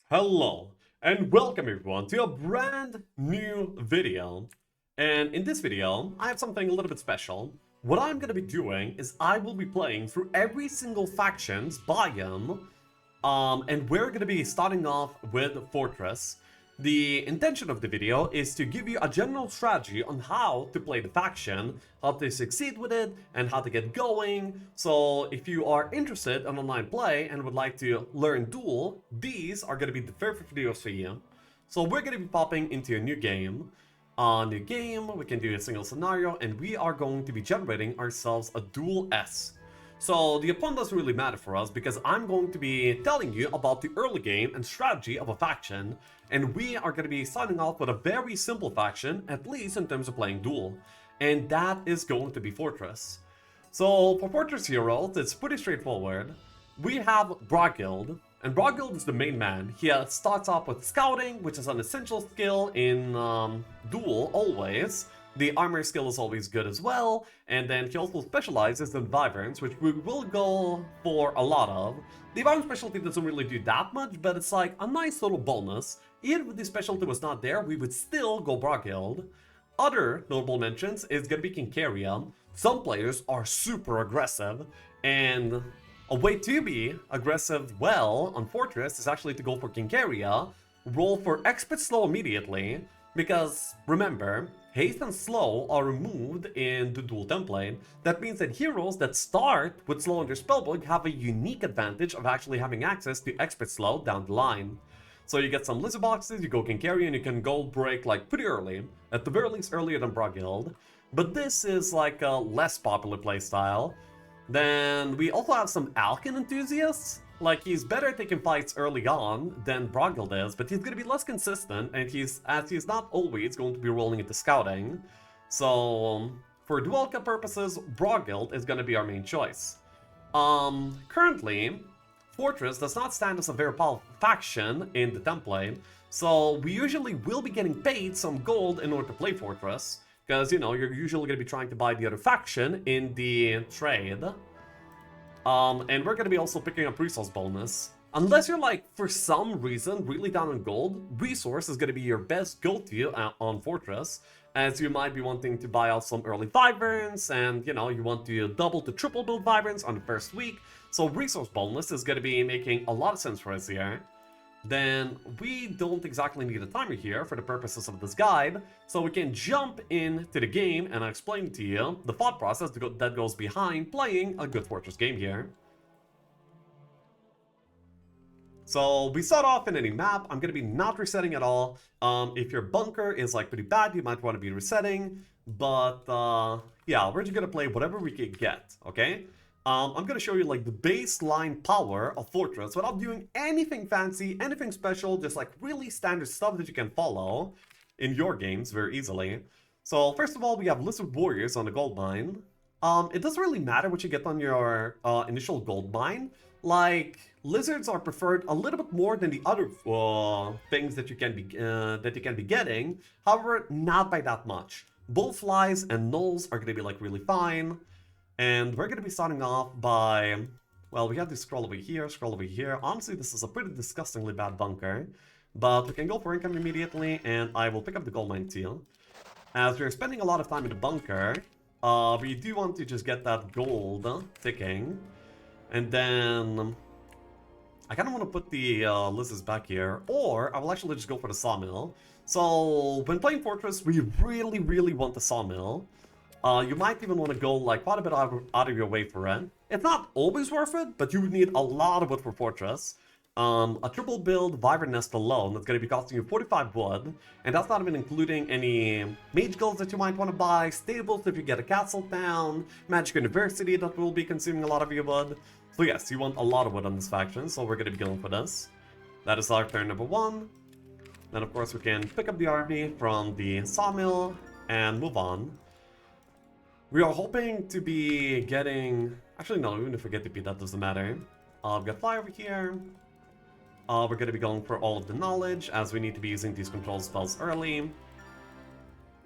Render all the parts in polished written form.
Hello, and welcome everyone to a brand new video. And in this video, I have something a little bit special. What I'm going to be doing is I will be playing through every single faction's biome, and we're going to be starting off with Fortress. The intention of the video is to give you a general strategy on how to play the faction, how to succeed with it, and how to get going. So if you are interested in online play and would like to learn Duel, these are going to be the perfect videos for you. So we're going to be popping into a new game. We can do a single scenario, and we are going to be generating ourselves a Duel S. So the opponent doesn't really matter for us because I'm going to be telling you about the early game and strategy of a faction, and we are going to be starting off with a very simple faction, at least in terms of playing Duel, and that is going to be Fortress. So for Fortress Heroes, it's pretty straightforward. We have Broghild, and Broghild is the main man. He starts off with Scouting, which is an essential skill in Duel always. The armor skill is always good as well, and then he also specializes in wyverns, which we will go for a lot of. The wyvern specialty doesn't really do that much, but it's like a nice little bonus. Even if the specialty was not there, we would still go Broghild. Other notable mentions is gonna be Kincaria. Some players are super aggressive, and a way to be aggressive well on Fortress is actually to go for Kincaria, roll for Expert Slow immediately, because remember, haste and slow are removed in the Duel template. That means that heroes that start with slow in their spellbook have a unique advantage of actually having access to expert slow down the line. So you get some lizard boxes, you go Kincaria, and you can gold break like pretty early, at the very least earlier than Broghild. But this is like a less popular playstyle. Then we also have some Alkin enthusiasts. Like, he's better at taking fights early on than Broghild is, but he's going to be less consistent, and he's not always going to be rolling into scouting. So, for dual cap purposes, Broghild is going to be our main choice. Currently, Fortress does not stand as a very powerful faction in the template, so we usually will be getting paid some gold in order to play Fortress, because, you know, you're usually going to be trying to buy the other faction in the trade. And we're gonna be also picking up resource bonus. Unless you're like, for some reason, really down on gold, resource is gonna be your best go-to on Fortress, as you might be wanting to buy out some early wyverns, and you know, you want to double to triple build wyverns on the first week, so resource bonus is gonna be making a lot of sense for us here. Then we don't exactly need a timer here for the purposes of this guide, so we can jump into the game and I'll explain to you the thought process that goes behind playing a good Fortress game here. So we start off in any map. I'm going to be not resetting at all. If your bunker is like pretty bad, you might want to be resetting, but yeah, we're just going to play whatever we can get, okay? I'm going to show you like the baseline power of Fortress without doing anything fancy, anything special, just like really standard stuff that you can follow in your games very easily. So first of all, we have Lizard Warriors on the gold mine. It doesn't really matter what you get on your initial gold mine. Like, lizards are preferred a little bit more than the other things that you can be getting. However, not by that much. Bullflies and gnolls are going to be like really fine. And we're going to be starting off by, well, we have to scroll over here, scroll over here. Honestly, this is a pretty disgustingly bad bunker. But we can go for income immediately, and I will pick up the gold mine too. As we're spending a lot of time in the bunker, we do want to just get that gold ticking. And then I kind of want to put the lizards back here, or I will actually just go for the sawmill. So when playing Fortress, we really, really want the sawmill. You might even want to go like quite a bit out of your way for it. It's not always worth it, but you would need a lot of wood for Fortress. A triple build Wyvern Nest alone that's going to be costing you 45 wood, and that's not even including any mage guilds that you might want to buy, stables if you get a castle town, Magic University that will be consuming a lot of your wood. So yes, you want a lot of wood on this faction, so we're going to be going for this. That is our turn number 1. Then of course we can pick up the army from the sawmill and move on. We are hoping to be getting... Actually, no, even if we get to beat, that doesn't matter. We've got fire over here. We're going to be going for all of the knowledge, as we need to be using these control spells early.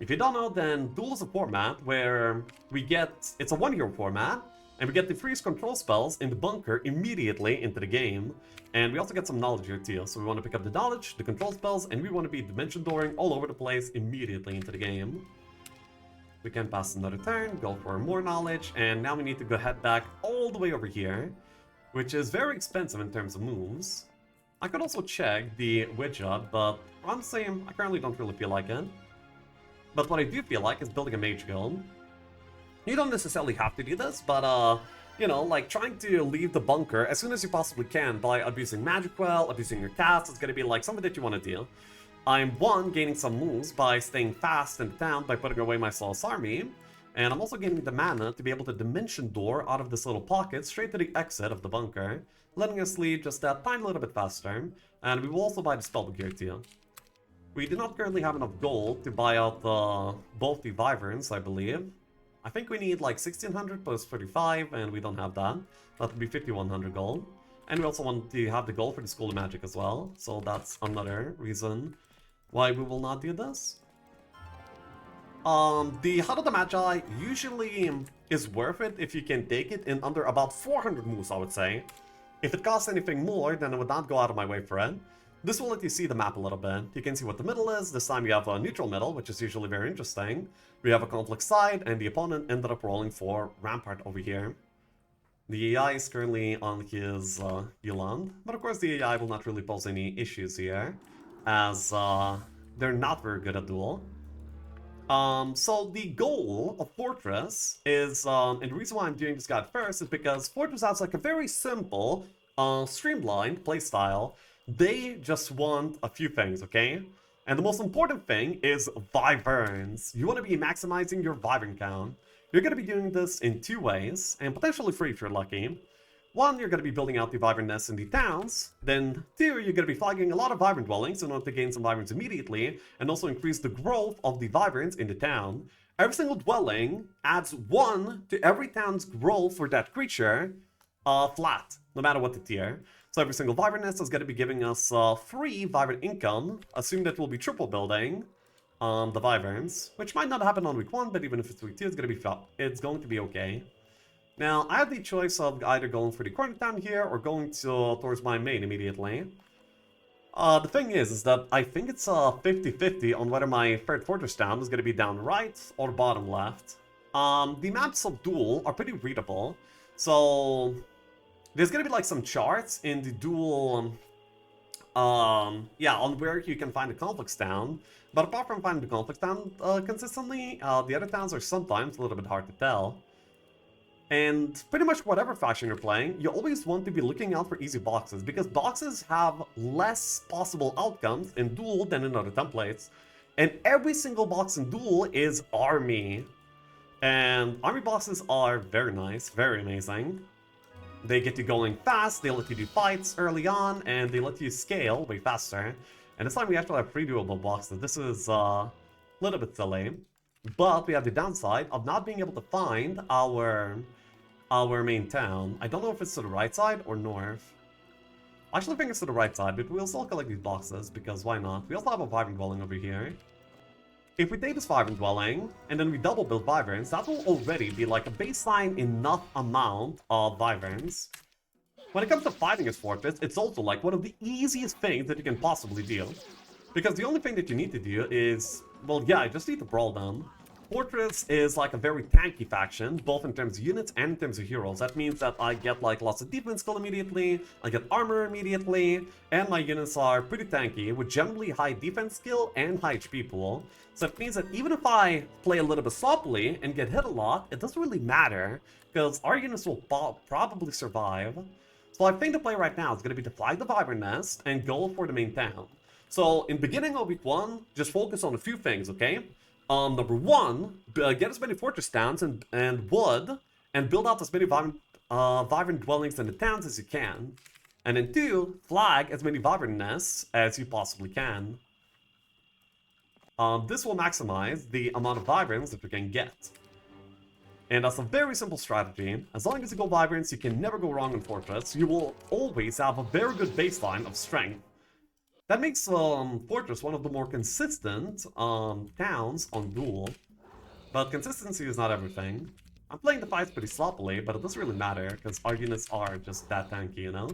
If you don't know, then Duel is a format where we get... It's a 1-hero format, And we get the freeze control spells in the bunker immediately into the game. And we also get some knowledge here too. So we want to pick up the knowledge, the control spells, and we want to be dimension dooring all over the place immediately into the game. We can pass another turn, go for more knowledge, and now we need to go head back all the way over here, which is very expensive in terms of moves. I could also check the widget, but honestly, I currently don't really feel like it. But what I do feel like is building a mage guild. You don't necessarily have to do this, but you know, like trying to leave the bunker as soon as you possibly can by abusing magic well, abusing your cast is gonna be like something that you want to do. I'm gaining some moves by staying fast in the town by putting away my Soulless Army, and I'm also gaining the mana to be able to dimension door out of this little pocket straight to the exit of the bunker, letting us leave just that tiny little bit faster, and we will also buy the spellbook here too. We do not currently have enough gold to buy out both the wyverns, I believe. I think we need like 1600 plus 35, and we don't have that. That would be 5100 gold. And we also want to have the gold for the School of Magic as well, so that's another reason why we will not do this. The Hut of the Magi usually is worth it if you can take it in under about 400 moves, I would say. If it costs anything more, then I would not go out of my way for it. This will let you see the map a little bit. You can see what the middle is. This time we have a neutral middle, which is usually very interesting. We have a conflict side, and the opponent ended up rolling for Rampart over here. The AI is currently on his Yuland, but of course the AI will not really pose any issues here, as they're not very good at Duel. So the goal of Fortress is, and the reason why I'm doing this guide first is because Fortress has like a very simple, streamlined playstyle. They just want a few things, okay? And the most important thing is wyverns. You want to be maximizing your wyvern count. You're going to be doing this in two ways, and potentially three if you're lucky. One, you're going to be building out the wyvern nests in the towns. Then two, you're going to be flagging a lot of wyvern dwellings in order to gain some wyverns immediately, and also increase the growth of the wyverns in the town. Every single dwelling adds 1 to every town's growth for that creature, flat, no matter what the tier. So every single wyvern nest is going to be giving us 3 wyvern income, assuming that we'll be triple building the wyverns, which might not happen on week 1, but even if it's week 2, it's going to be okay. Now, I have the choice of either going for the corner town here or going towards my main immediately. The thing is that I think it's 50-50 on whether my third fortress town is going to be down right or bottom left. The maps of Duel are pretty readable, so there's going to be like some charts in the Duel, yeah, on where you can find the conflicts town. But apart from finding the conflicts town consistently, the other towns are sometimes a little bit hard to tell. And pretty much whatever faction you're playing, you always want to be looking out for easy boxes, because boxes have less possible outcomes in Duel than in other templates. And every single box in Duel is army. And army boxes are very nice, very amazing. They get you going fast, they let you do fights early on, and they let you scale way faster. And this time we actually have 3 doable boxes. This is a little bit silly. But we have the downside of not being able to find our main town. I don't know if it's to the right side or north. I actually think it's to the right side, but we'll still collect these boxes, because why not? We also have a wyvern dwelling over here. If we take this wyvern dwelling, and then we double build wyverns, that will already be like a baseline enough amount of wyverns. When it comes to fighting this fortress, it's also like one of the easiest things that you can possibly do. Because the only thing that you need to do is, well, yeah, you just need to brawl them. Fortress is like a very tanky faction, both in terms of units and in terms of heroes. That means that I get like lots of defense skill immediately, I get armor immediately, and my units are pretty tanky, with generally high defense skill and high HP pool. So it means that even if I play a little bit sloppily and get hit a lot, it doesn't really matter, because our units will probably survive. So I think the play right now is going to be to flag the wyvern nest and go for the main town. So in beginning of week 1, just focus on a few things, okay? Number 1, get as many fortress towns and wood, and build out as many wyvern dwellings in the towns as you can. And then 2, flag as many wyvern nests as you possibly can. This will maximize the amount of wyverns that you can get. And that's a very simple strategy. As long as you go wyverns, you can never go wrong in Fortress. You will always have a very good baseline of strength. That makes Fortress one of the more consistent towns on Duel. But consistency is not everything. I'm playing the fights pretty sloppily, but it doesn't really matter, because our units are just that tanky, you know?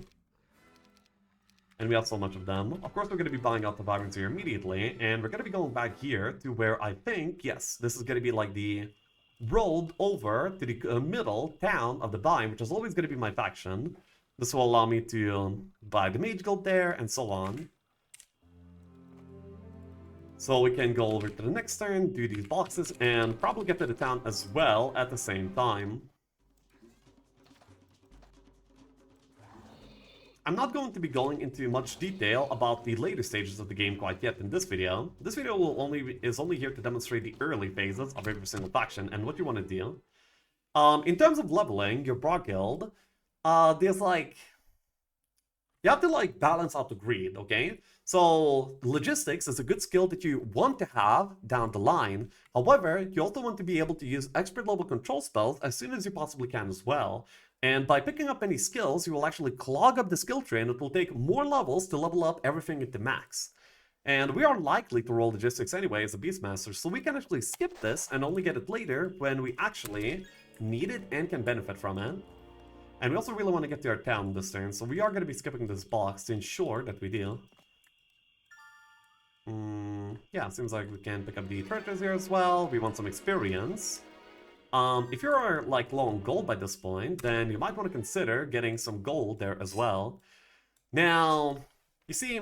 And we have so much of them. Of course, we're going to be buying out the wyverns here immediately, and we're going to be going back here to where I think, yes, this is going to be like the road over to the middle town of the Bind, which is always going to be my faction. This will allow me to buy the mage guild there, and so on. So we can go over to the next turn, do these boxes, and probably get to the town as well at the same time. I'm not going to be going into much detail about the later stages of the game quite yet in this video. This video is only here to demonstrate the early phases of every single faction and what you want to do. In terms of leveling your Brock Guild, there's like... You have to like balance out the greed, okay? So logistics is a good skill that you want to have down the line. However, you also want to be able to use expert level control spells as soon as you possibly can as well. And by picking up any skills, you will actually clog up the skill tree, and it will take more levels to level up everything at the max. And we are likely to roll logistics anyway as a Beastmaster, so we can actually skip this and only get it later when we actually need it and can benefit from it. And we also really want to get to our town this turn, so we are going to be skipping this box to ensure that we do. Yeah, seems like we can pick up the treasures here as well. We want some experience. If you're like low on gold by this point, then you might want to consider getting some gold there as well. Now, you see,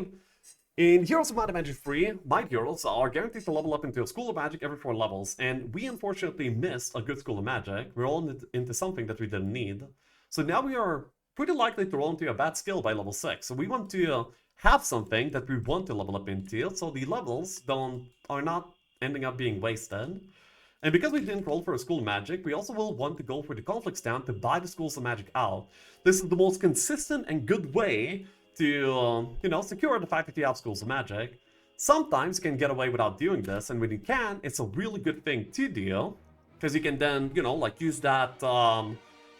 in Heroes of Might and Magic 3, Might Heroes are guaranteed to level up into a School of Magic every 4 levels, and we unfortunately missed a good School of Magic. We're all into something that we didn't need. So now we are pretty likely to roll into a bad skill by level 6. So we want to have something that we want to level up into, so the levels are not ending up being wasted. And because we didn't roll for a School of Magic, we also will want to go for the Conflicts Town to buy the Schools of Magic out. This is the most consistent and good way to, you know, secure the fact that you have Schools of Magic. Sometimes you can get away without doing this, and when you can, it's a really good thing to do, because you can then, you know, like use that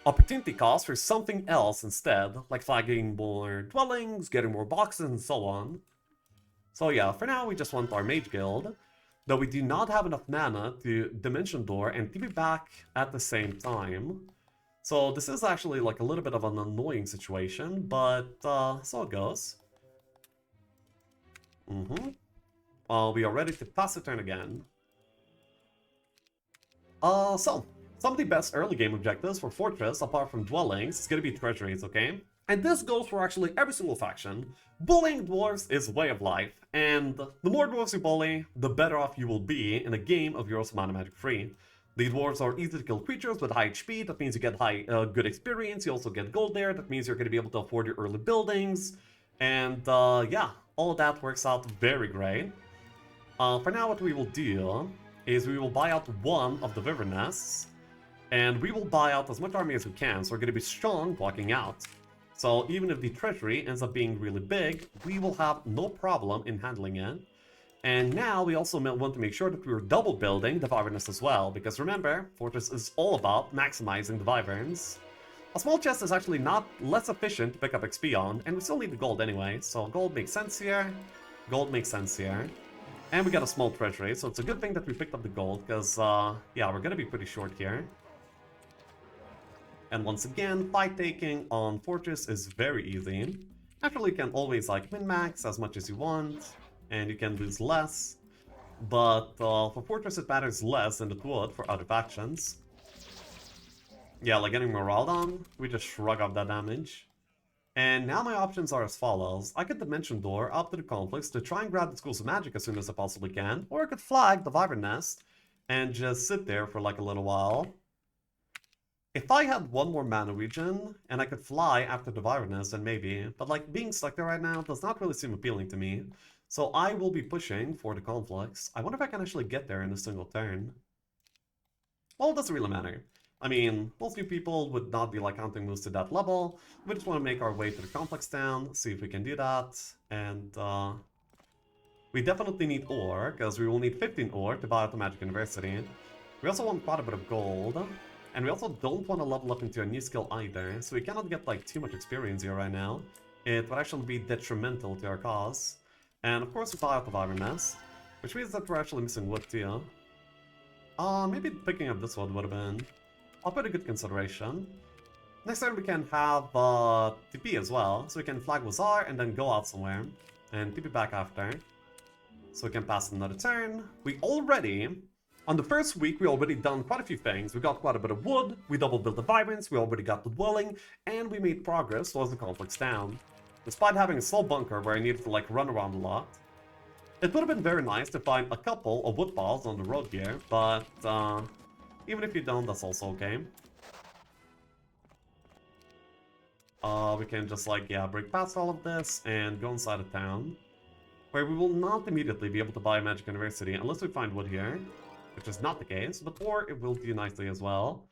opportunity cost for something else instead, like flagging more dwellings, getting more boxes, and so on. So yeah, for now we just want our Mage Guild. Though we do not have enough mana to Dimension Door and TP back at the same time. So this is actually like a little bit of an annoying situation, but so it goes. We are ready to pass the turn again. So, some of the best early game objectives for Fortress, apart from dwellings, is going to be treasuries, okay? And this goes for actually every single faction. Bullying dwarves is way of life, and the more dwarves you bully, the better off you will be in a game of Heroes of Might and Magic 3. The dwarves are easy to kill creatures with high HP, that means you get good experience, you also get gold there, that means you're going to be able to afford your early buildings, and yeah, all of that works out very great. For now what we will do is we will buy out one of the wyvern nests, and we will buy out as much army as we can, so we're going to be strong blocking out. So even if the treasury ends up being really big, we will have no problem in handling it. And now we also want to make sure that we're double building the wyverns as well, because remember, Fortress is all about maximizing the wyverns. A small chest is actually not less efficient to pick up XP on, and we still need the gold anyway, so gold makes sense here, gold makes sense here. And we got a small treasury, so it's a good thing that we picked up the gold, because yeah, we're gonna be pretty short here. And once again, fight taking on Fortress is very easy. Naturally, you can always like min-max as much as you want, and you can lose less. But for Fortress it matters less than it would for other factions. Yeah, like getting morale down, we just shrug off that damage. And now my options are as follows. I could Dimension Door up to the Conflicts to try and grab the Schools of Magic as soon as I possibly can, or I could flag the Wyvern Nest and just sit there for like a little while. If I had one more mana regen, and I could fly after the Wyvern Nest, then maybe, but like being stuck there right now does not really seem appealing to me. So I will be pushing for the Conflicts. I wonder if I can actually get there in a single turn. Well, it doesn't really matter. I mean, most new people would not be like counting moves to that level. We just want to make our way to the Complex Town, see if we can do that. And we definitely need ore, because we will need 15 ore to buy out the Magic University. We also want quite a bit of gold. And we also don't want to level up into a new skill either, so we cannot get like too much experience here right now. It would actually be detrimental to our cause. And of course we buy out the Wyvern Nest, which means that we're actually missing wood too. Maybe picking up this wood would have been a pretty good consideration. Next turn we can have TP as well, so we can flag Wazar and then go out somewhere, and TP back after. So we can pass another turn. We already, on the first week, we already done quite a few things. We got quite a bit of wood, we double built the Vibrance, we already got the dwelling, and we made progress towards the conflicts down. Despite having a small bunker where I needed to like run around a lot. It would have been very nice to find a couple of wood piles on the road here, but even if you don't, that's also okay. We can just like, yeah, break past all of this and go inside of town, where we will not immediately be able to buy a Magic University unless we find wood here, which is not the case, but or it will do nicely as well.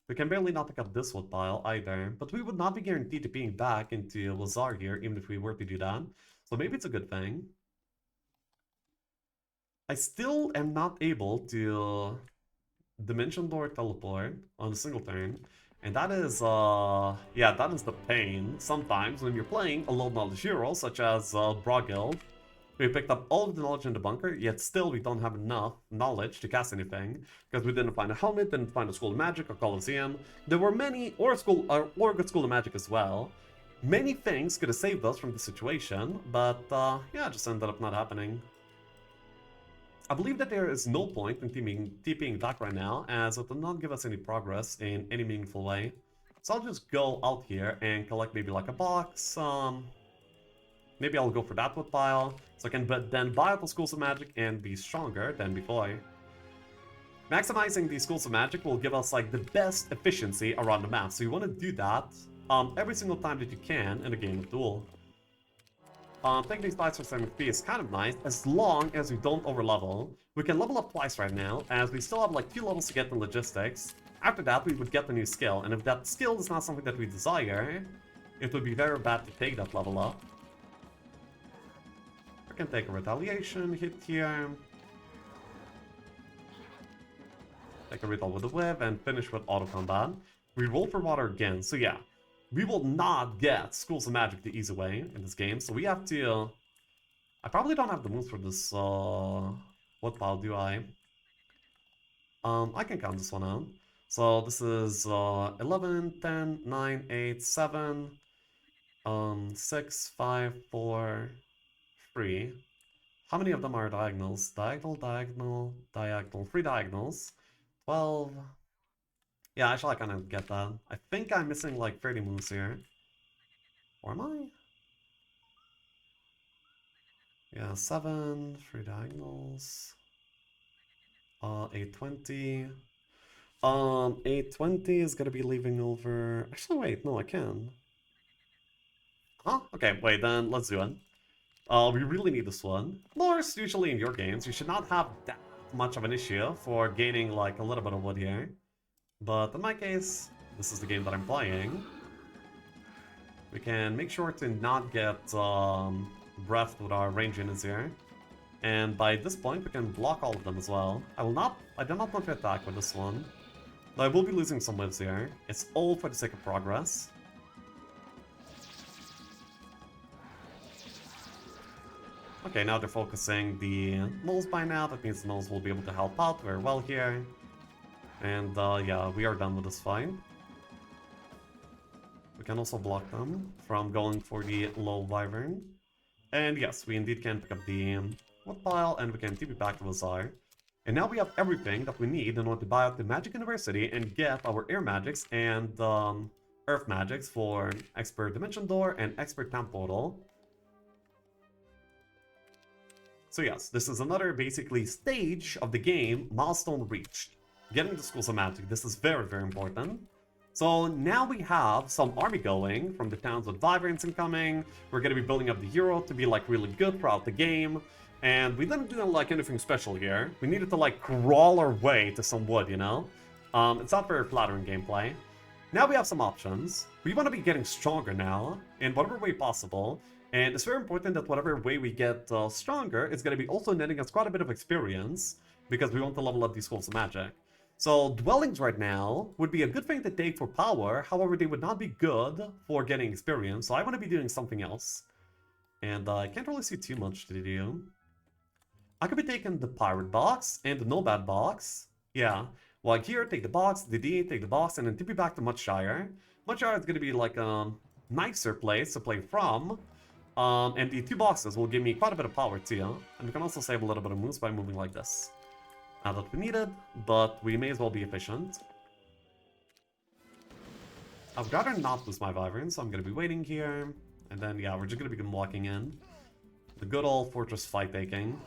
We can barely not pick up this wood pile either, but we would not be guaranteed to being back into Lazar here, even if we were to do that, so maybe it's a good thing. I still am not able to Dimension Door teleport on a single turn, and that is, yeah, that is the pain sometimes when you're playing a low knowledge hero, such as Brogil. We picked up all of the knowledge in the bunker, yet still we don't have enough knowledge to cast anything, because we didn't find a helmet, didn't find a School of Magic or Colosseum. There were many, or a good School of Magic as well. Many things could have saved us from the situation, but yeah, it just ended up not happening. I believe that there is no point in TPing back right now, as it will not give us any progress in any meaningful way. So I'll just go out here and collect maybe like a box. Maybe I'll go for that wood pile, so I can then buy out the Schools of Magic and be stronger than before. Maximizing these Schools of Magic will give us like the best efficiency around the map, so you want to do that every single time that you can in a game of Duel. Taking these fights for 7p is kind of nice, as long as we don't overlevel. We can level up twice right now, as we still have like 2 levels to get in logistics. After that, we would get the new skill, and if that skill is not something that we desire, it would be very bad to take that level up. I can take a retaliation hit here. Take a retal with the whip and finish with auto combat. We roll for water again, so yeah. We will not get Schools of Magic the easy way in this game, so we have to... I probably don't have the moves for this, what pile do I? I can count this one out. So this is 11, 10, 9, 8, 7, 6, 5, 4, 3. How many of them are diagonals? Diagonal, diagonal, diagonal. 3 diagonals. 12... Yeah, actually I kind of get that. I think I'm missing like 30 moves here. Or am I? Yeah, 7, 3 diagonals. 820. 820 is gonna be leaving over... Actually, wait, no, I can. Huh? Okay, wait, then let's do it. We really need this one. Of course, usually in your games, you should not have that much of an issue for gaining like a little bit of wood here. But in my case, this is the game that I'm playing. We can make sure to not get breathed with our range units here. And by this point, we can block all of them as well. I do not want to attack with this one. Though I will be losing some lives here. It's all for the sake of progress. Okay, now they're focusing the nulls by now. That means the nulls will be able to help out very well here. And yeah, we are done with this fight. We can also block them from going for the low wyvern. And yes, we indeed can pick up the wood pile, and we can TP back to Lazar. And now we have everything that we need in order to buy out the Magic University and get our air magics and earth magics for Expert Dimension Door and Expert Time Portal. So yes, this is another basically stage of the game, milestone reached. Getting the Schools of Magic, this is very, very important. So now we have some army going from the towns with Wyverns incoming. We're going to be building up the hero to be like really good throughout the game. And we didn't do like anything special here. We needed to like crawl our way to some wood, you know? It's not very flattering gameplay. Now we have some options. We want to be getting stronger now in whatever way possible. And it's very important that whatever way we get stronger, it's going to be also netting us quite a bit of experience because we want to level up these Schools of Magic. So dwellings right now would be a good thing to take for power, however they would not be good for getting experience, so I want to be doing something else. And I can't really see too much to do. I could be taking the pirate box and the nomad box. Yeah, Like here, take the box, DD, take the box, and then tip you back to Mudshire. Mudshire is going to be like a nicer place to play from. And the 2 boxes will give me quite a bit of power too. And we can also save a little bit of moves by moving like this. Not that we need it, but we may as well be efficient. I'd rather not lose my wyvern, so I'm going to be waiting here. And then, yeah, we're just going to be walking in. The good old fortress fight taking.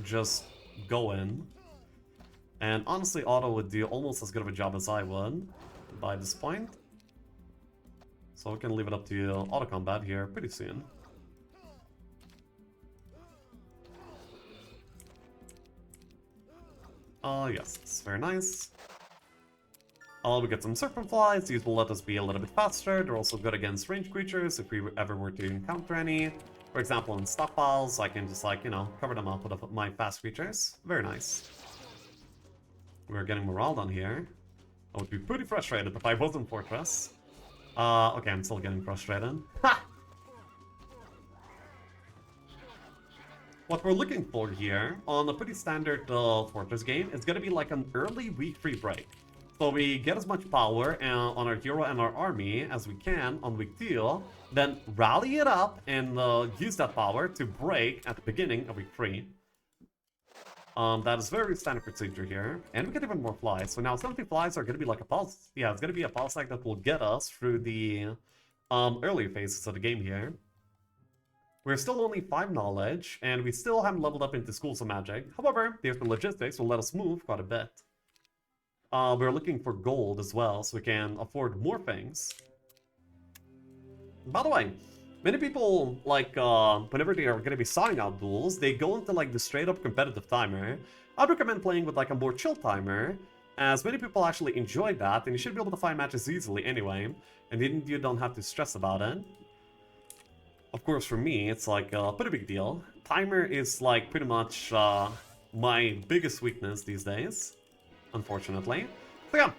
Just go in. And honestly, Auto would do almost as good of a job as I would by this point. So we can leave it up to auto combat here pretty soon. Yes, it's very nice. We get some serpent flies. These will let us be a little bit faster. They're also good against ranged creatures if we ever were to encounter any. For example, in stockpiles, I can just, like, you know, cover them up with my fast creatures. Very nice. We're getting morale on here. I would be pretty frustrated if I wasn't Fortress. Okay, I'm still getting frustrated. Ha! What we're looking for here on a pretty standard Fortress game is going to be like an early week 3 break. So we get as much power on our hero and our army as we can on week 2, then rally it up and use that power to break at the beginning of week 3. That is very standard procedure here. And we get even more flies. So now 70 flies are going to be like a pulse. Yeah, it's going to be a pulse stack that will get us through the earlier phases of the game here. We're still only 5 knowledge, and we still haven't leveled up into Schools of Magic. However, the extra logistics will let us move quite a bit. We're looking for gold as well, so we can afford more things. By the way, many people, like, whenever they are going to be starting out duels, they go into, like, the straight-up competitive timer. I'd recommend playing with, like, a more chill timer, as many people actually enjoy that, and you should be able to find matches easily anyway, and you don't have to stress about it. Of course, for me, it's, like, a pretty big deal. Timer is, like, pretty much my biggest weakness these days, unfortunately. So, yeah.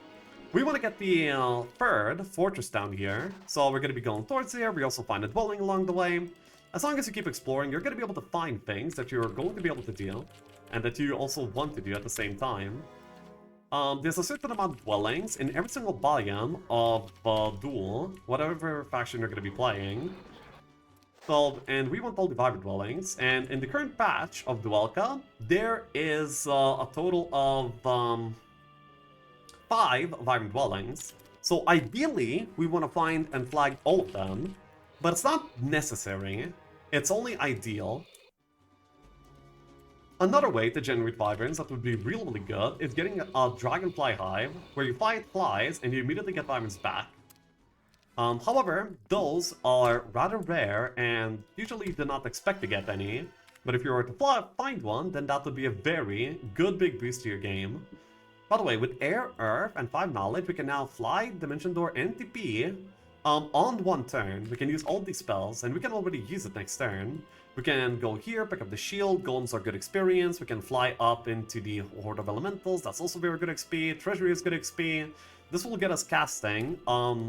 We want to get the 3rd fortress down here, so we're going to be going towards here. We also find a dwelling along the way. As long as you keep exploring, you're going to be able to find things that you're going to be able to do, and that you also want to do at the same time. There's a certain amount of dwellings in every single biome of Duel, whatever faction you're going to be playing. So, and we want all the wyvern dwellings, and in the current patch of Duelka, there is a total of 5 wyvern dwellings. So ideally, we want to find and flag all of them, but it's not necessary. It's only ideal. Another way to generate wyverns that would be really, really good is getting a dragonfly hive, where you fight flies and you immediately get wyverns back. However, those are rather rare and usually do not expect to get any, but if you were to find one, then that would be a very good big boost to your game. By the way, with Air, Earth, and 5 knowledge, we can now fly, Dimension Door, and TP on one turn. We can use all these spells, and we can already use it next turn. We can go here, pick up the shield, golems are good experience, we can fly up into the Horde of Elementals, that's also very good XP, Treasury is good XP. This will get us casting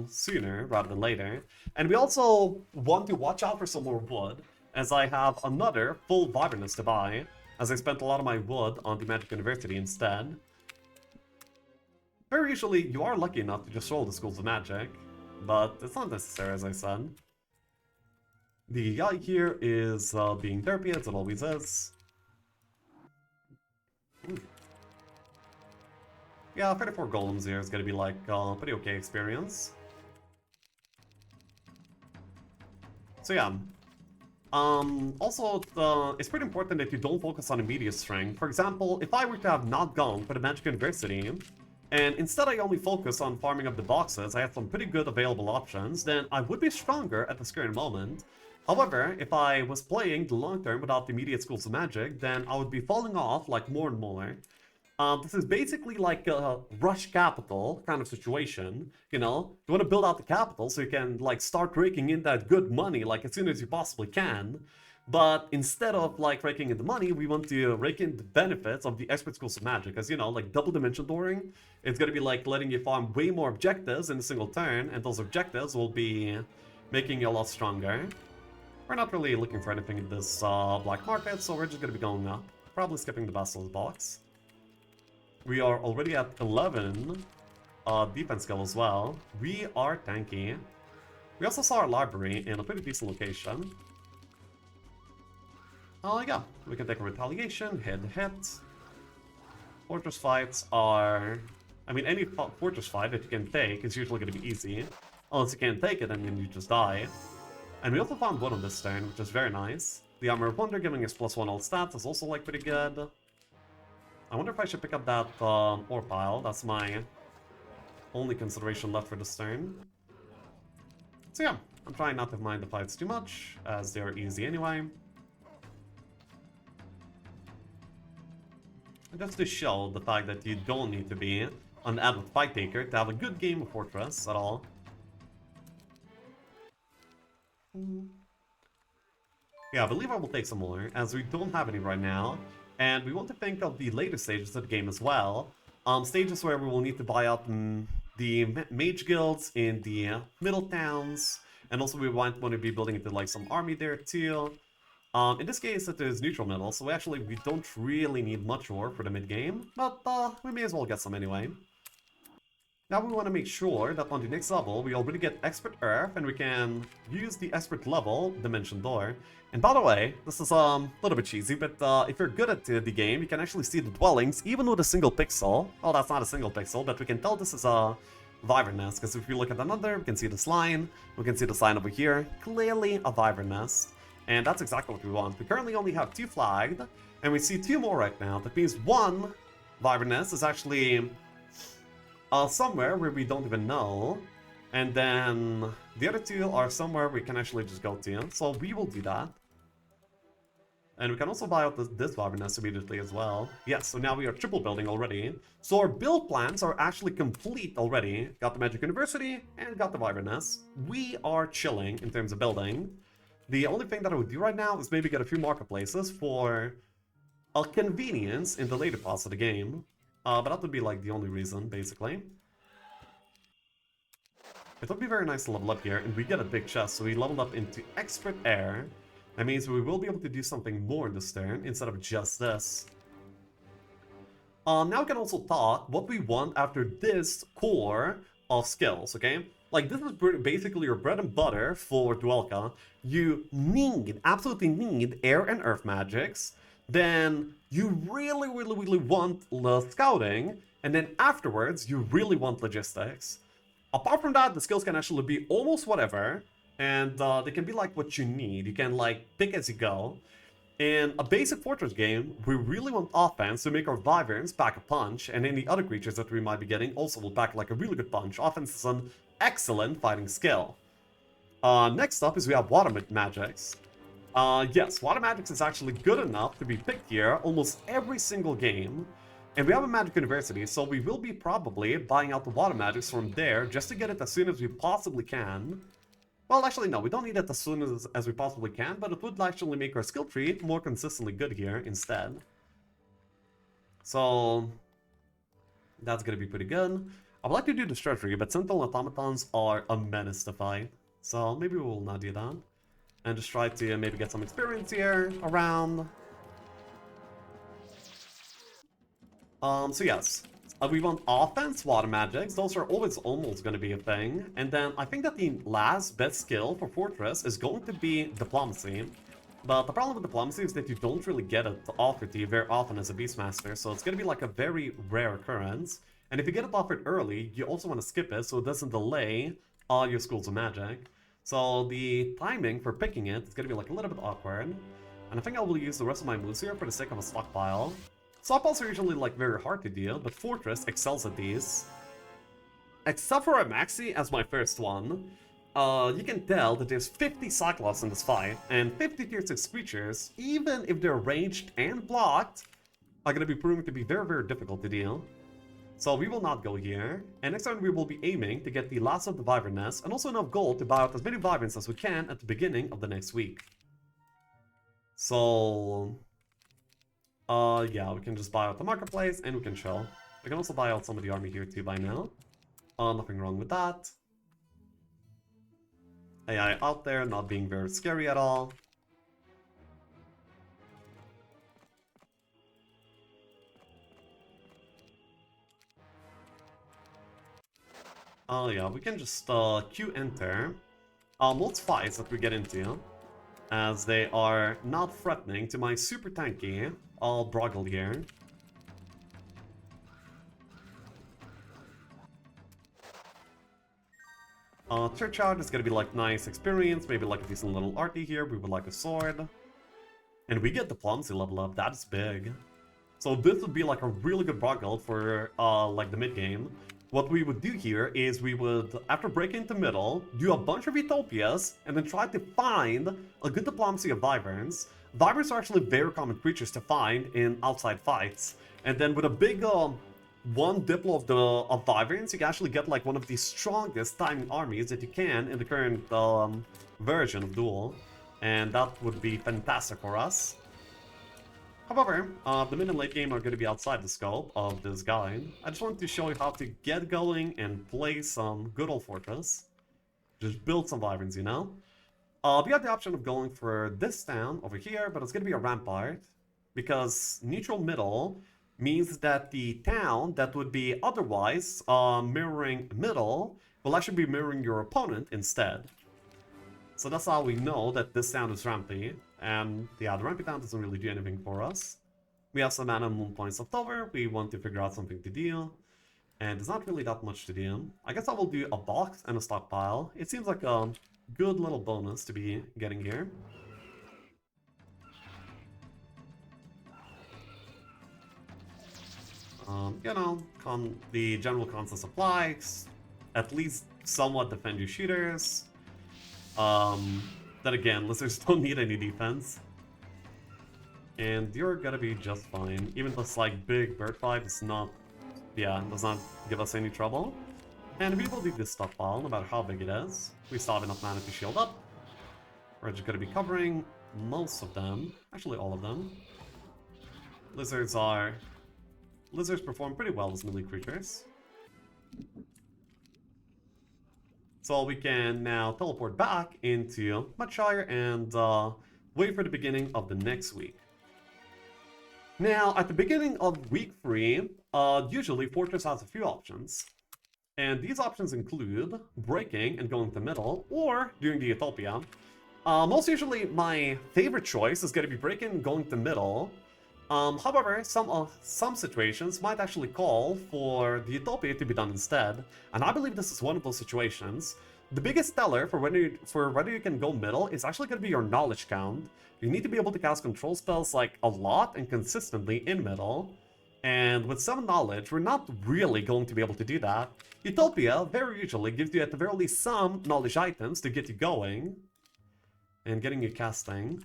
sooner rather than later. And we also want to watch out for some more wood, as I have another full Wyverness to buy, as I spent a lot of my wood on the Magic University instead. Very usually, you are lucky enough to just roll the Schools of Magic, but it's not necessary, as I said. The Yai here is being derpy, as it always is. Yeah, 34 golems here is going to be like a pretty okay experience. So yeah. Also, it's pretty important that you don't focus on immediate strength. For example, if I were to have not gone for the Magic University, and instead I only focus on farming up the boxes, I have some pretty good available options, then I would be stronger at this current moment. However, if I was playing the long term without the immediate Schools of Magic, then I would be falling off like more and more. This is basically like a rush capital kind of situation, you know? You want to build out the capital so you can like start raking in that good money like as soon as you possibly can. But instead of like raking in the money, we want to rake in the benefits of the expert Schools of Magic. Because, you know, like double dimension dooring, it's going to be like letting you farm way more objectives in a single turn, and those objectives will be making you a lot stronger. We're not really looking for anything in this black market, so we're just going to be going up. Probably skipping the Basilisk box. We are already at 11 defense skill as well. We are tanky. We also saw our library in a pretty decent location. Yeah, we can take a retaliation, hit. Fortress fights are... I mean, any fortress fight that you can take is usually going to be easy. Unless you can't take it, and then you just die. And we also found one on this turn, which is very nice. The Armor of Wonder giving us +1 all stats is also, like, pretty good. I wonder if I should pick up that ore pile. That's my only consideration left for this turn. So yeah, I'm trying not to mind the fights too much, as they are easy anyway. And just to show the fact that you don't need to be an avid fight taker to have a good game of Fortress at all. Yeah, I believe I will take some more, as we don't have any right now. And we want to think of the later stages of the game as well. Stages where we will need to buy out the mage guilds in the middle towns. And also we want to be building into like some army there too. In this case it is neutral metal, so we don't really need much ore for the mid-game. But we may as well get some anyway. Now we want to make sure that on the next level we already get Expert Earth and we can use the Expert level Dimension Door. And by the way, this is a little bit cheesy, but if you're good at the game, you can actually see the dwellings even with a single pixel. Well, that's not a single pixel, but we can tell this is a wyvern nest, because if you look at another, we can see this line, we can see the sign over here, clearly a wyvern nest. And that's exactly what we want. We currently only have 2 flagged, and we see 2 more right now. That means 1 wyvern nest is actually somewhere where we don't even know, and then the other 2 are somewhere we can actually just go to, so we will do that. And we can also buy out this wyvern nest immediately as well. Yes, so now we are triple building already. So our build plans are actually complete already. Got the Magic University and got the wyvern nest. We are chilling in terms of building. The only thing that I would do right now is maybe get a few marketplaces for a convenience in the later parts of the game. But that would be like the only reason, basically. It would be very nice to level up here, and we get a big chest, so we leveled up into Expert Air. That means we will be able to do something more in this turn, instead of just this. Now we can also talk what we want after this core of skills, okay? Like, this is basically your bread and butter for Duelka. You absolutely need air and earth magics. Then you really want scouting, and then afterwards you really want logistics. Apart from that, the skills can actually be almost whatever, and they can be like what you need. You can like pick as you go. In a basic Fortress game, we really want offense to make our wyverns pack a punch, and any other creatures that we might be getting also will pack like a really good punch. Offense is an excellent fighting skill. Next up is we have water magics. Yes, water magics is actually good enough to be picked here almost every single game. And we have a Magic University, so we will be probably buying out the water magics from there just to get it as soon as we possibly can. Well, actually, no, we don't need it as soon as we possibly can, but it would actually make our skill tree more consistently good here instead. So that's gonna be pretty good. I would like to do the treasury, but Sentinel Automatons are a menace to fight. So maybe we will not do that. And just try to maybe get some experience here around. So yes, we want offense, water magics. Those are always almost going to be a thing. And then I think that the last best skill for Fortress is going to be diplomacy. But the problem with diplomacy is that you don't really get it offered to you very often as a Beastmaster. So it's going to be like a very rare occurrence. And if you get it offered early, you also want to skip it so it doesn't delay all your schools of magic. So the timing for picking it is going to be like a little bit awkward. And I think I will use the rest of my moves here for the sake of a stockpile. Stockpiles are usually like very hard to deal, but Fortress excels at these. Except for a Maxi as my first one. You can tell that there's 50 Cyclops in this fight, and 50 tier 6 creatures, even if they're ranged and blocked, are going to be proving to be very difficult to deal. So we will not go here, and next time we will be aiming to get the last of the wyvern nests, and also enough gold to buy out as many wyverns as we can at the beginning of the next week. So yeah, we can just buy out the marketplace, and we can chill. We can also buy out some of the army here too by now. Nothing wrong with that. AI out there, not being very scary at all. Oh yeah, we can just Q enter most fights that we get into, as they are not threatening to my super tanky Broggle here. Third charge is gonna be like nice experience, maybe like a decent little arty here, we would like a sword. And we get diplomacy level up, that is big. So this would be like a really good Broggle for like the mid game. What we would do here is we would, after breaking into middle, do a bunch of Utopias, and then try to find a good diplomacy of wyverns. Wyverns are actually very common creatures to find in outside fights. And then with a big one Diplo of wyverns, you can actually get like one of the strongest timing armies that you can in the current version of Duel. And that would be fantastic for us. However, the mid and late game are going to be outside the scope of this guide. I just wanted to show you how to get going and play some good old Fortress. Just build some wyverns, you know? We have the option of going for this town over here, but it's going to be a rampart. Because neutral middle means that the town that would be otherwise mirroring middle will actually be mirroring your opponent instead. So that's how we know that this town is rampy. And yeah, the rampy town doesn't really do anything for us. We have some mana and moon points left over. We want to figure out something to deal. And there's not really that much to do. I guess I will do a box and a stockpile. It seems like a good little bonus to be getting here. You know, the general constant supplies, at least somewhat defend your shooters. Then again, lizards don't need any defense. And you're gonna be just fine. Even this like big bird fight is not, yeah, does not give us any trouble. And we will do this stockpile, no matter how big it is. We still have enough mana to shield up. We're just gonna be covering most of them, actually all of them. Lizards perform pretty well as melee creatures. So we can now teleport back into Mudshire and wait for the beginning of the next week. Now, at the beginning of week 3, usually Fortress has a few options. And these options include breaking and going to middle, or doing the Utopia. Most usually, my favorite choice is going to be breaking and going to middle. However, some situations might actually call for the Utopia to be done instead, and I believe this is one of those situations. The biggest teller for whether you can go middle is actually going to be your knowledge count. You need to be able to cast control spells like a lot and consistently in middle, and with 7 knowledge, we're not really going to be able to do that. Utopia very usually gives you at the very least some knowledge items to get you going and getting you casting.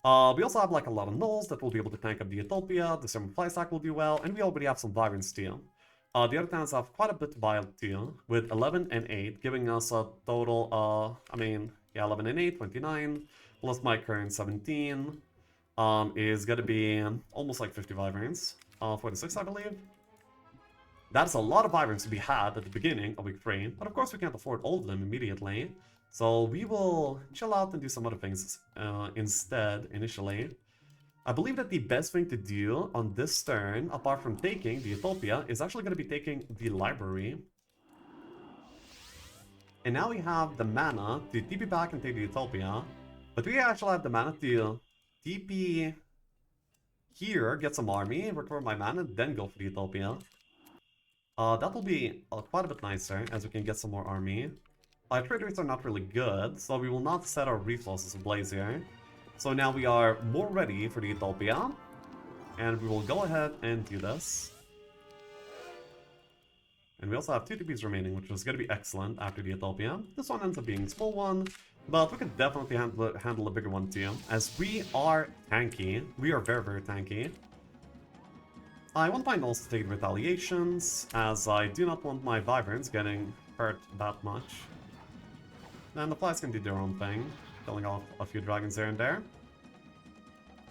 We also have like a lot of nulls that will be able to tank up the Utopia, the Sermon Fly Stack will do well, and we already have some wyverns too. The other towns have quite a bit to buy too, with 11 and 8, giving us a total, 11 and 8, 29, plus my current 17, is gonna be almost like 50 wyverns, 46 I believe. That's a lot of wyverns to be had at the beginning of week 3, but of course we can't afford all of them immediately. So we will chill out and do some other things instead, initially. I believe that the best thing to do on this turn, apart from taking the Utopia, is actually going to be taking the library. And now we have the mana to TP back and take the Utopia. But we actually have the mana to TP here, get some army, recover my mana, then go for the Utopia. That will be quite a bit nicer, as we can get some more army. Our trade rates are not really good, so we will not set our resources ablaze here. So now we are more ready for the Utopia, and we will go ahead and do this. And we also have 2 TPs remaining, which is going to be excellent after the Utopia. This one ends up being a small one, but we could definitely handle a bigger one too, as we are tanky. We are very, very tanky. I want my nulls to take retaliations, as I do not want my wyverns getting hurt that much. And the flies can do their own thing, killing off a few dragons here and there.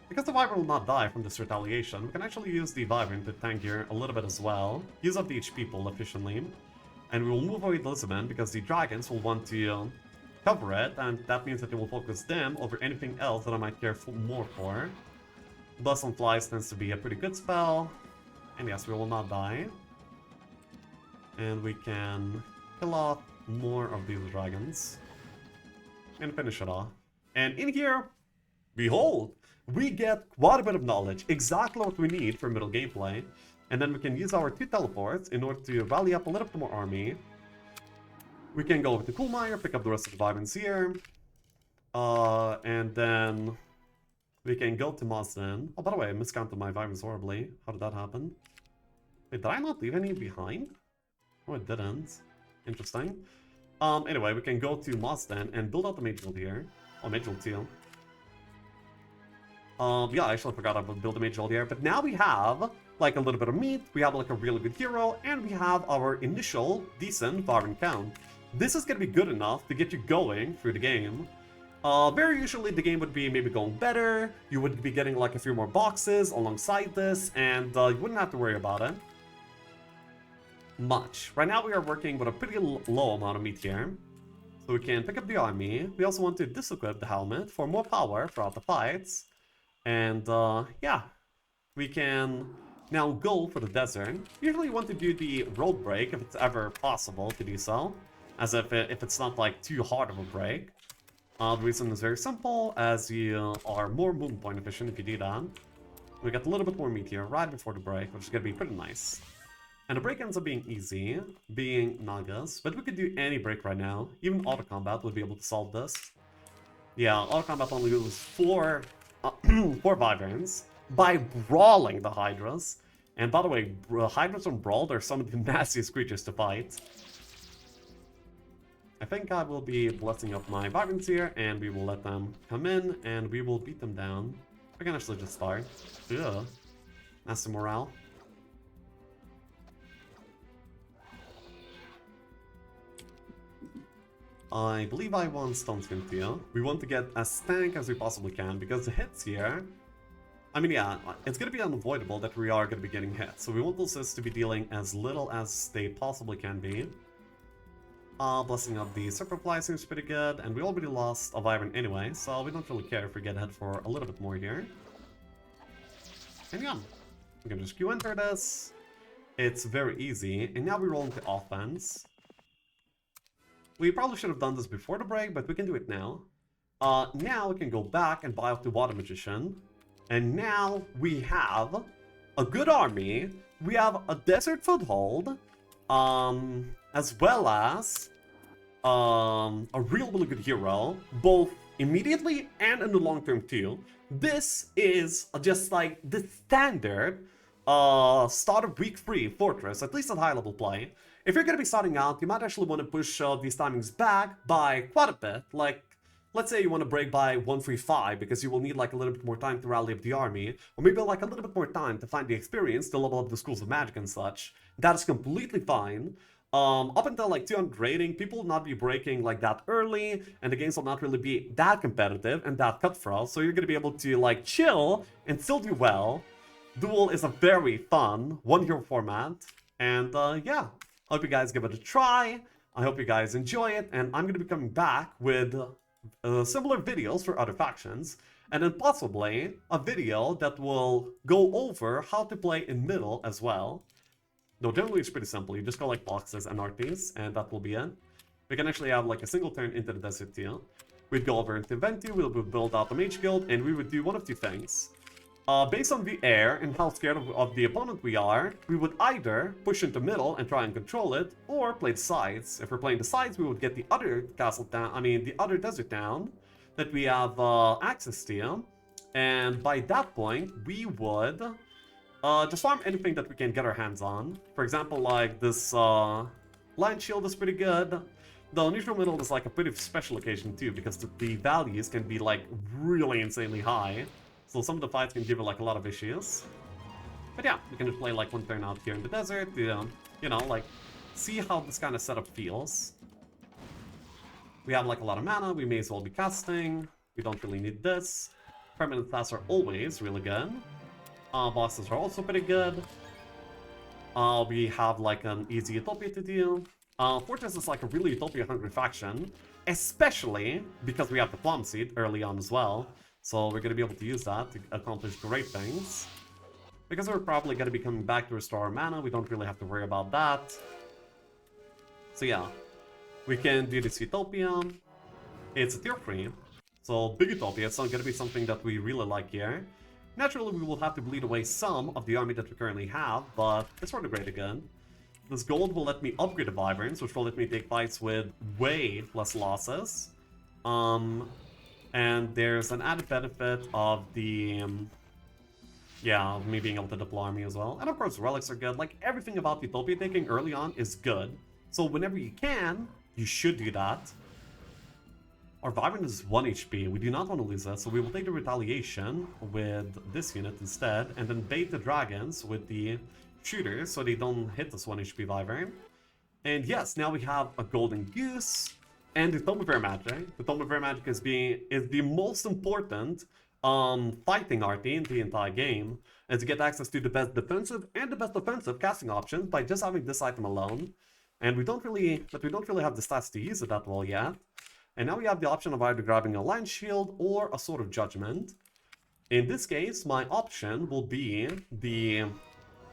Because the wyvern will not die from this retaliation, we can actually use the wyvern to tank here a little bit as well, use up the HP pool efficiently, and we will move away the Lisbon because the dragons will want to cover it, and that means that it will focus them over anything else that I might care more for. Bless on Flies tends to be a pretty good spell, and yes, we will not die. And we can kill off more of these dragons and finish it off. And in here, behold, we get quite a bit of knowledge, exactly what we need for middle gameplay. And then we can use our 2 teleports in order to rally up a little bit more army. We can go over to Coolmire, pick up the rest of the wyverns here. And then we can go to Mazden. Oh, by the way, I miscounted my wyverns horribly. How did that happen? Wait, did I not leave any behind? Oh, it didn't. Interesting. Anyway, we can go to Mazden and build out the mage guild here. Oh, mage guild too. Yeah, I actually forgot about build a mage guild here. But now we have like a little bit of meat, we have like a really good hero, and we have our initial decent wyvern count. This is gonna be good enough to get you going through the game. Very usually the game would be maybe going better, you would be getting like a few more boxes alongside this, and you wouldn't have to worry about it much. Right now we are working with a pretty low amount of meat here. So we can pick up the army. We also want to disequip the helmet for more power throughout the fights. And yeah, we can now go for the desert. Usually you want to do the road break if it's ever possible to do so, as if it's not like too hard of a break. The reason is very simple, as you are more movement point efficient if you do that. We got a little bit more meat here right before the break, which is going to be pretty nice. And the break ends up being easy, being Nagas, but we could do any break right now. Even auto combat would be able to solve this. Yeah, auto combat only uses 4 wyverns by brawling the Hydras. And by the way, Hydras on Brawl are some of the nastiest creatures to fight. I think I will be blessing up my wyverns here, and we will let them come in, and we will beat them down. I can actually just start. Ugh. Nasty morale. I believe I want Stone Skin here. We want to get as tank as we possibly can, because the hits here... I mean, yeah, it's going to be unavoidable that we are going to be getting hit. So we want those hits to be dealing as little as they possibly can be. Blessing up the Superfly seems pretty good, and we already lost a wyvern anyway, so we don't really care if we get hit for a little bit more here. And yeah, we can just Q-enter this. It's very easy, and now we roll into offense. We probably should have done this before the break, but we can do it now. Now we can go back and buy out the Water Magician. And now we have a good army. We have a desert foothold. As well as a really good hero, both immediately and in the long term too. This is just like the standard start of week 3 Fortress, at least at high level play. If you're going to be starting out, you might actually want to push these timings back by quite a bit. Like, let's say you want to break by 135 because you will need like a little bit more time to rally up the army, or maybe like a little bit more time to find the experience to level up the schools of magic and such. That is completely fine. Up until like 200 rating, people will not be breaking like that early, and the games will not really be that competitive and that cutthroat, so you're going to be able to like chill and still do well. Duel is a very fun one-hero format, and yeah, I hope you guys give it a try. I hope you guys enjoy it, and I'm going to be coming back with similar videos for other factions, and then possibly a video that will go over how to play in middle as well. No, generally it's pretty simple. You just go like boxes and RTs, and that will be it. We can actually have like a single turn into the desert deal. We'd go over into Ventu, we would build out the mage guild, and we would do one of two things. Based on the air and how scared of the opponent we are, we would either push into middle and try and control it, or play the sides. If we're playing the sides, we would get the other castle down, the other desert down that we have access to, and by that point, we would just farm anything that we can get our hands on. For example, like this Lion Shield is pretty good. The neutral middle is like a pretty special occasion too, because the values can be like really insanely high. So some of the fights can give it like a lot of issues. But yeah, we can just play like one turn out here in the desert to, you know, like see how this kind of setup feels. We have like a lot of mana, we may as well be casting. We don't really need this. Permanent class are always really good. Bosses are also pretty good. We have like an easy Utopia to do. Fortress is like a really Utopia-hungry faction, especially because we have the Plum Seed early on as well. So we're going to be able to use that to accomplish great things. Because we're probably going to be coming back to restore our mana, we don't really have to worry about that. So yeah, We can do this Utopia. It's a tier 3, so big Utopia, it's not gonna be something that we really like here. Naturally, we will have to bleed away some of the army that we currently have, but it's for the greater good. This gold will let me upgrade the wyverns, which will let me take fights with way less losses. And there's an added benefit of the... yeah, of me being able to deploy army as well. And of course, relics are good. Like, everything about Utopia taking early on is good. So whenever you can, you should do that. Our Wyvern is 1 HP. We do not want to lose that, so we will take the retaliation with this unit instead, and then bait the dragons with the shooters so they don't hit this 1 HP Wyvern. And yes, now we have a golden goose and the Tome of Air Magic. The Tome of Air Magic is the most important fighting arty in the entire game, and to get access to the best defensive and the best offensive casting options by just having this item alone. And we don't really have the stats to use it that well yet. And now we have the option of either grabbing a Lion Shield or a Sword of Judgment. In this case, my option will be the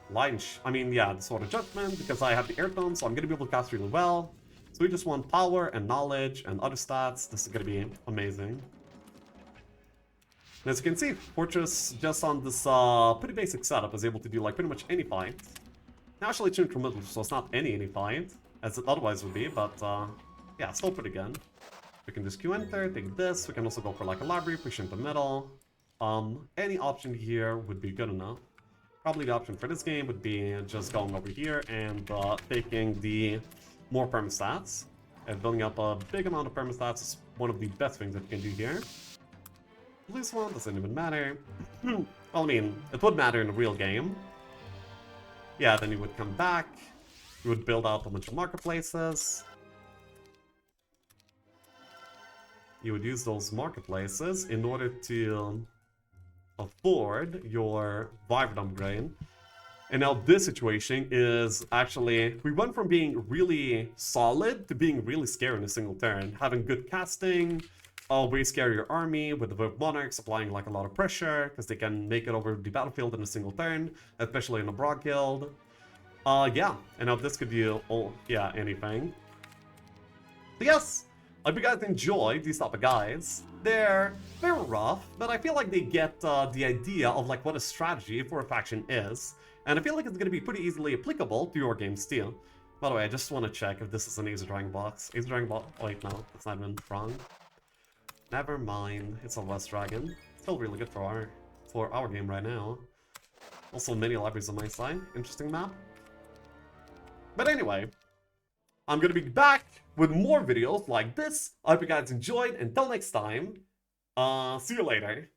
the Sword of Judgment, because I have the Air Tome, so I'm going to be able to cast really well. So we just want power and knowledge and other stats. This is going to be amazing. And as you can see, Fortress, just on this pretty basic setup, is able to do like pretty much any fight. Now actually tuned from middle, so it's not any fight, as it otherwise would be, but yeah, still pretty good. We can just Q enter, take this, we can also go for like a library, push into middle. Any option here would be good enough. Probably the option for this game would be just going over here and taking the more permastats. And building up a big amount of permastats is one of the best things that you can do here. This one doesn't even matter. Well, I mean, it would matter in a real game. Yeah, then you would come back, you would build out a bunch of marketplaces. You would use those marketplaces in order to afford your Wyvern upgrade. And now this situation is actually, we went from being really solid to being really scary in a single turn. Having good casting, a way scarier army with the Monarchs applying like a lot of pressure because they can make it over the battlefield in a single turn, especially in a broad guild. Yeah, and now this could do, anything. So yes, I hope you guys enjoyed these type of guides. They're rough, but I feel like they get the idea of like what a strategy for a faction is. And I feel like it's going to be pretty easily applicable to your games too. By the way, I just want to check if this is an Ace of Dragon box. Ace of Dragon box. Oh, wait, no, it's not even wrong. Never mind, it's a West Dragon. Still really good for our game right now. Also, many libraries on my side. Interesting map. But anyway, I'm gonna be back with more videos like this. I hope you guys enjoyed. Until next time, see you later.